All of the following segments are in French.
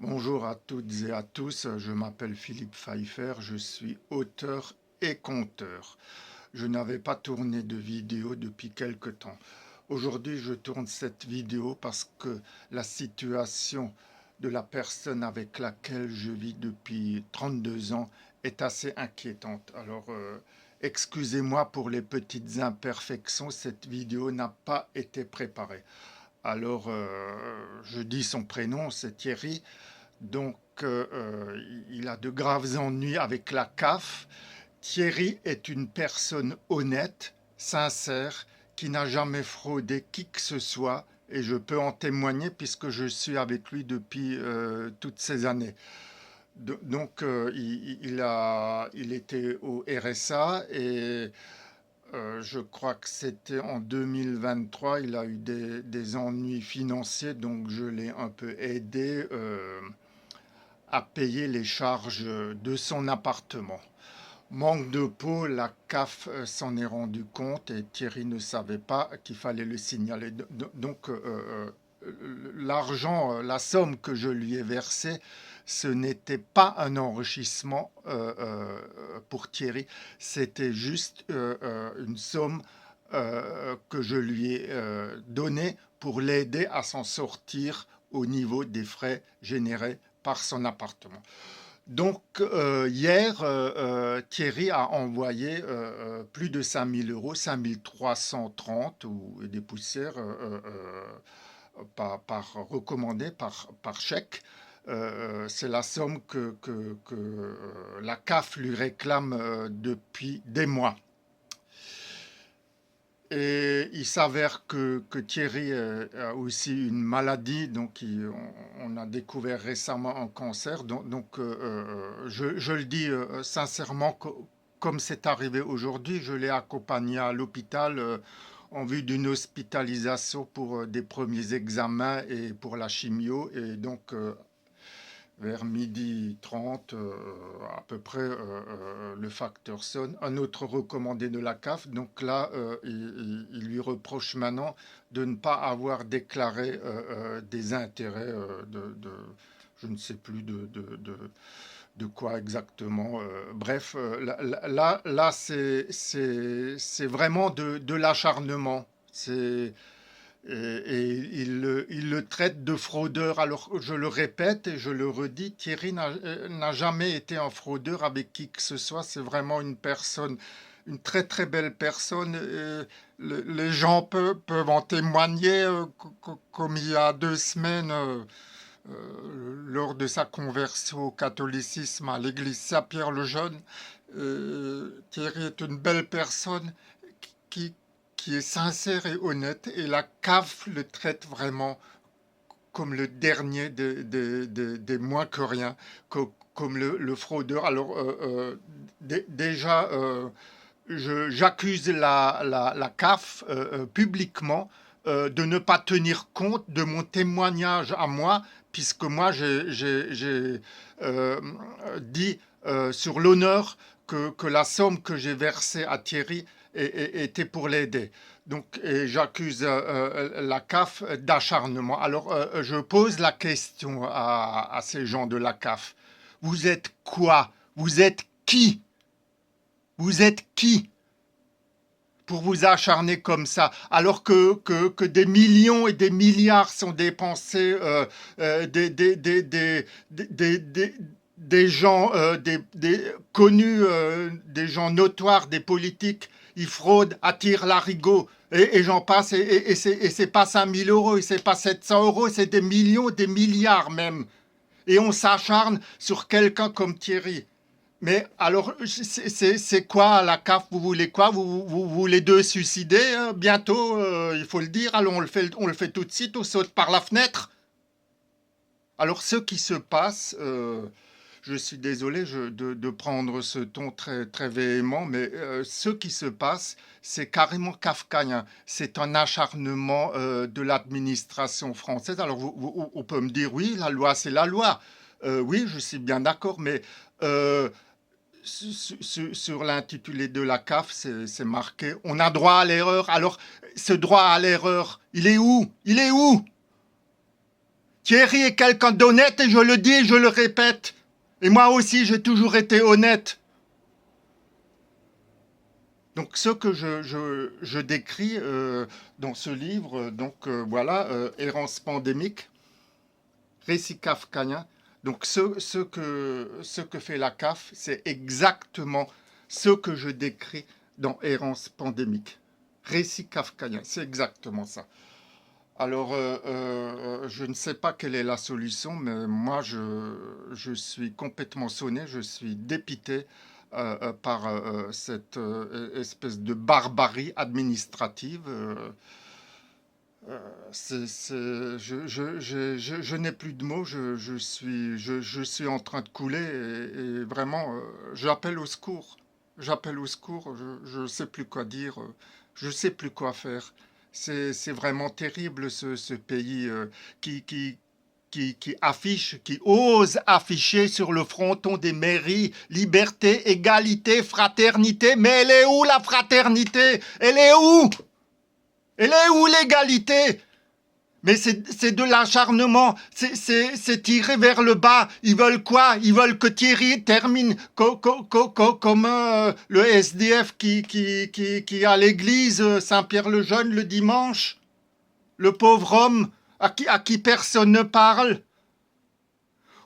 Bonjour à toutes et à tous, je m'appelle Philippe Pfeiffer, je suis auteur et conteur. Je n'avais pas tourné de vidéo depuis quelque temps. Aujourd'hui, je tourne cette vidéo parce que la situation de la personne avec laquelle je vis depuis 32 ans est assez inquiétante. Excusez-moi pour les petites imperfections, cette vidéo n'a pas été préparée. Je dis son prénom, c'est Thierry. Il a de graves ennuis avec la CAF. Thierry est une personne honnête, sincère, qui n'a jamais fraudé qui que ce soit, et je peux en témoigner puisque je suis avec lui depuis toutes ces années. Il était au RSA et je crois que c'était en 2023, il a eu des ennuis financiers, donc je l'ai un peu aidé à payer les charges de son appartement. Manque de peau, la CAF s'en est rendu compte et Thierry ne savait pas qu'il fallait le signaler. L'argent, la somme que je lui ai versée, ce n'était pas un enrichissement pour Thierry, c'était juste une somme que je lui ai donnée pour l'aider à s'en sortir au niveau des frais générés par son appartement. Hier, Thierry a envoyé plus de 5 000 euros, 5 330 ou des poussières recommandées par chèque. C'est la somme que la CAF lui réclame depuis des mois. Et il s'avère que Thierry a aussi une maladie, on a découvert récemment un cancer. Je le dis sincèrement, comme c'est arrivé aujourd'hui, je l'ai accompagné à l'hôpital en vue d'une hospitalisation pour des premiers examens et pour la chimio. Vers 12h30, à peu près, le facteur sonne. Un autre recommandé de la CAF, donc là, il lui reproche maintenant de ne pas avoir déclaré des intérêts je ne sais plus de quoi exactement. Là, c'est vraiment de l'acharnement. Il le traite de fraudeur. Alors, je le répète et je le redis, Thierry n'a jamais été un fraudeur avec qui que ce soit. C'est vraiment une personne, une très très belle personne. Les gens peuvent en témoigner, comme il y a 2 semaines, lors de sa conversion au catholicisme à l'église Saint-Pierre-le-Jeune. Thierry est une belle personne qui, qui est sincère et honnête, et la CAF le traite vraiment comme le dernier des moins que rien, comme le fraudeur. Déjà, j'accuse la CAF publiquement de ne pas tenir compte de mon témoignage à moi, puisque moi j'ai dit sur l'honneur que la somme que j'ai versée à Thierry était pour l'aider. Et j'accuse la CAF d'acharnement. Je pose la question à ces gens de la CAF. Vous êtes quoi? Vous êtes qui? Vous êtes qui pour vous acharner comme ça, alors que des millions et des milliards sont dépensés, des gens connus, des gens notoires, des politiques, ils fraudent, attirent l'arigot, et j'en passe, et c'est pas 5 000 euros, et c'est pas 700 euros, c'est des millions, des milliards même. Et on s'acharne sur quelqu'un comme Thierry. Mais alors, c'est quoi la CAF? Vous voulez quoi? Vous voulez deux suicider bientôt? Il faut le dire. Alors, on le fait tout de suite. On saute par la fenêtre. Alors, ce qui se passe, je suis désolé de prendre ce ton très, très véhément, mais ce qui se passe, c'est carrément kafkaïen. C'est un acharnement de l'administration française. Alors, on peut me dire, oui, la loi, c'est la loi. Oui, je suis bien d'accord, mais sur l'intitulé de la CAF, c'est marqué « On a droit à l'erreur ». Alors, ce droit à l'erreur, il est où? Il est où? Thierry est quelqu'un d'honnête et je le dis et je le répète. Et moi aussi, j'ai toujours été honnête. Donc, ce que je décris dans ce livre, voilà, Errance pandémique, récit kafkaïen. Donc, ce que fait la CAF, c'est exactement ce que je décris dans Errance pandémique. Récit kafkaïen, c'est exactement ça. Alors, je ne sais pas quelle est la solution, mais moi, je suis complètement sonné, je suis dépité par cette espèce de barbarie administrative. Je n'ai plus de mots, je suis en train de couler et vraiment, j'appelle au secours. J'appelle au secours, je ne sais plus quoi dire, je ne sais plus quoi faire. C'est vraiment terrible ce pays qui affiche, qui ose afficher sur le fronton des mairies liberté, égalité, fraternité. Mais elle est où la fraternité? Elle est où? Elle est où l'égalité? Mais c'est de l'acharnement, c'est tiré vers le bas. Ils veulent quoi? Ils veulent que Thierry termine comme le SDF qui est à l'église Saint-Pierre-le-Jeune le dimanche. Le pauvre homme à qui personne ne parle.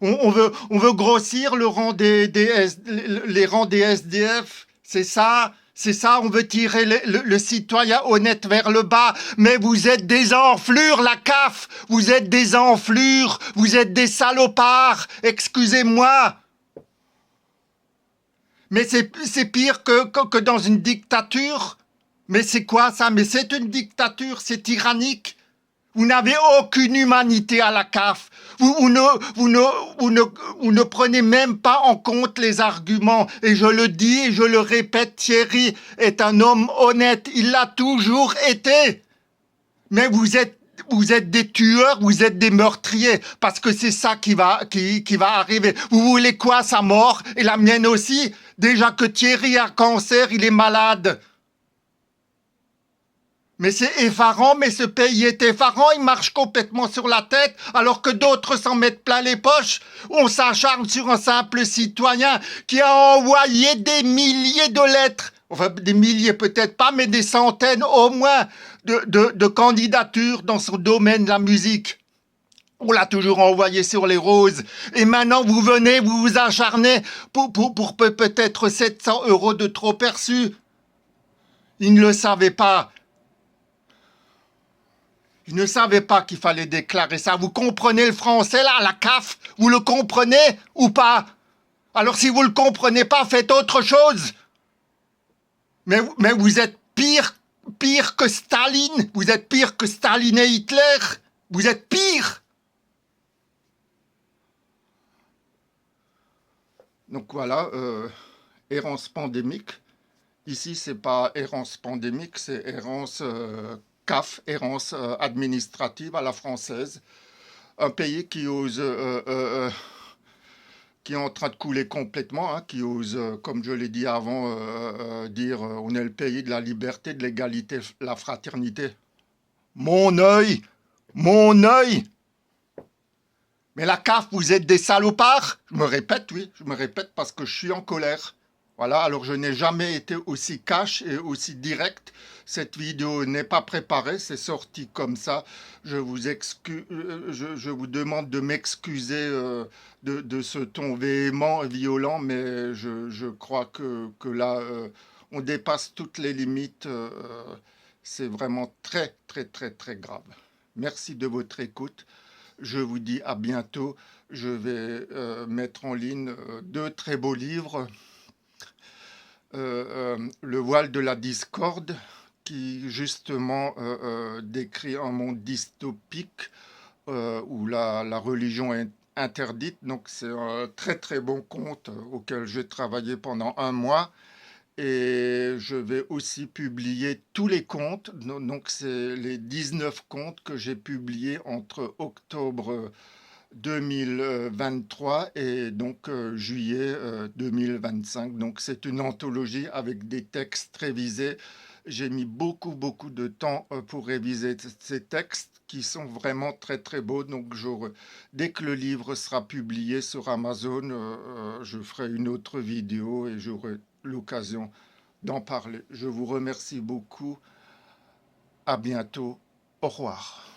On veut grossir le rang les rangs des SDF. C'est ça, on veut tirer le citoyen honnête vers le bas. Mais vous êtes des enflures, la CAF. Vous êtes des enflures. Vous êtes des salopards. Excusez-moi. Mais c'est pire que dans une dictature. Mais c'est quoi ça? Mais c'est une dictature, c'est tyrannique. Vous n'avez aucune humanité à la CAF. Vous ne prenez même pas en compte les arguments. Et je le dis et je le répète, Thierry est un homme honnête. Il l'a toujours été. Mais vous êtes des tueurs, vous êtes des meurtriers. Parce que c'est ça qui va arriver. Vous voulez quoi, sa mort? Et la mienne aussi? Déjà que Thierry a cancer, il est malade. Mais c'est effarant, mais ce pays est effarant, il marche complètement sur la tête, alors que d'autres s'en mettent plein les poches. On s'acharne sur un simple citoyen qui a envoyé des milliers de lettres, enfin des milliers peut-être pas, mais des centaines au moins de candidatures dans son domaine, la musique. On l'a toujours envoyé sur les roses. Et maintenant, vous venez, vous vous acharnez pour peut-être 700 € de trop perçus. Ils ne le savaient pas. Ils ne savaient pas qu'il fallait déclarer ça. Vous comprenez le français, là, la CAF? Vous le comprenez ou pas? Alors, si vous ne le comprenez pas, faites autre chose. Mais vous êtes pire que Staline. Vous êtes pire que Staline et Hitler. Vous êtes pire. Donc voilà, errance pandémique. Ici, c'est pas errance pandémique, c'est errance CAF, errance administrative à la française. Un pays qui ose, qui est en train de couler complètement, hein, qui ose, comme je l'ai dit avant, dire on est le pays de la liberté, de l'égalité, la fraternité. Mon œil, mon œil. Mais la CAF, vous êtes des salopards. Je me répète, oui, je me répète parce que je suis en colère. Voilà, alors je n'ai jamais été aussi cash et aussi direct. Cette vidéo n'est pas préparée, c'est sorti comme ça. Je vous demande de m'excuser de ce ton véhément et violent, mais je crois que là, on dépasse toutes les limites. C'est vraiment très, très, très, très grave. Merci de votre écoute. Je vous dis à bientôt. Je vais mettre en ligne 2 très beaux livres. Le voile de la discorde, qui justement décrit un monde dystopique où la religion est interdite. Donc c'est un très très bon conte auquel j'ai travaillé pendant 1 mois. Et je vais aussi publier tous les contes. Donc c'est les 19 contes que j'ai publiés entre octobre 2023 et donc juillet 2025. Donc c'est une anthologie avec des textes révisés, j'ai mis beaucoup, beaucoup de temps pour réviser ces textes qui sont vraiment très, très beaux. Donc, dès que le livre sera publié sur Amazon, je ferai une autre vidéo et j'aurai l'occasion d'en parler. Je vous remercie beaucoup. À bientôt. Au revoir.